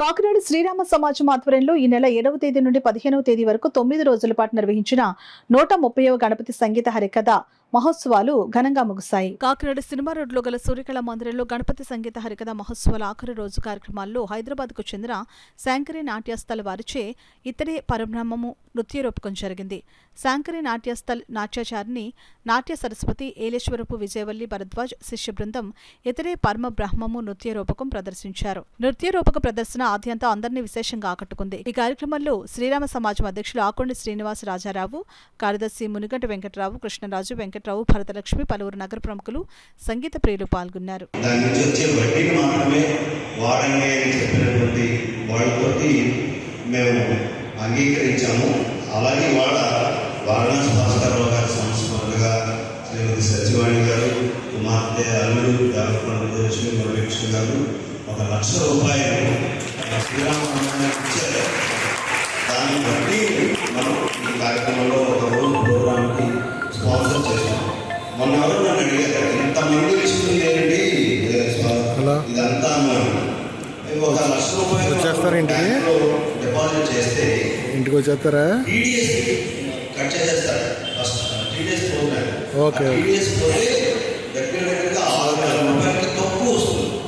కాకినాడ శ్రీరామ సమాజం ఆధ్వర్యంలో ఈ నెల 7వ తేదీ నుండి 15వ తేదీ వరకు 9 రోజుల పాటు నిర్వహించిన 130వ గణపతి సంగీత హరికథ మహోత్సవాలు ఘనంగా ముగిశాయి. కాకినాడ సినిమా రోడ్లో గల సూర్యకళ మందిరంలో గణపతి సంగీత హరికథ మహోత్సవాల ఆఖరి రోజు కార్యక్రమాల్లో హైదరాబాద్కు చెందిన శాంకరి నాట్యస్థల్ వారిచే ఇతడే పరబ్రహ్మము నృత్య రూపకం జరిగింది. శాంకరి నాట్యస్థల్ నాట్యాచారిణి నాట్య సరస్వతి ఏలేశ్వరపు విజయవల్లి భరద్వాజ్ శిష్య బృందం ఇతడే పరమ బ్రహ్మము నృత్య రూపకం ప్రదర్శించారు. నృత్య రూపక ప్రదర్శన ఆద్యంతా అందరినీ విశేషంగా ఆకట్టుకుంది. ఈ కార్యక్రమంలో శ్రీరామ సమాజం అధ్యక్షులు ఆకొండి శ్రీనివాస రాజారావు, కార్యదర్శి మునిగంటి వెంకటరావు, కృష్ణరాజు, వెంకటరావు, భరతలక్ష్మి, పలువురు నగర ప్రముఖులు, సంగీత ప్రియులు పాల్గొన్నారు. అంగీకరించాము. అలాగే వాళ్ళ వారణాసి భాస్కర్రావు గారి సంస్మరణగా శ్రీమతి సత్యవాణి గారు, కుమార్తె అల్లుడు లక్ష్మి మురళీకృష్ణ గారు 1,00,000 రూపాయలు శ్రీరామనామానికి ఇచ్చారు. దాన్ని బట్టి మనం ఈ కార్యక్రమంలో ఒక రోజు ప్రోగ్రామ్కి స్పాన్సర్ చేస్తాం. మొన్న ఎవరు నన్ను అడిగారు, ఇంతమంది ఇస్తుంది ఏంటి ఇదంతా, 1,00,000 రూపాయలు డిపాజిట్ చేస్తే ఇంటికి వచ్చేస్తారా, టీడీఎస్ కట్ చేసేస్తారు. First TDS programme okay TDS పోతే దగ్గర 6,000 రూపాయలు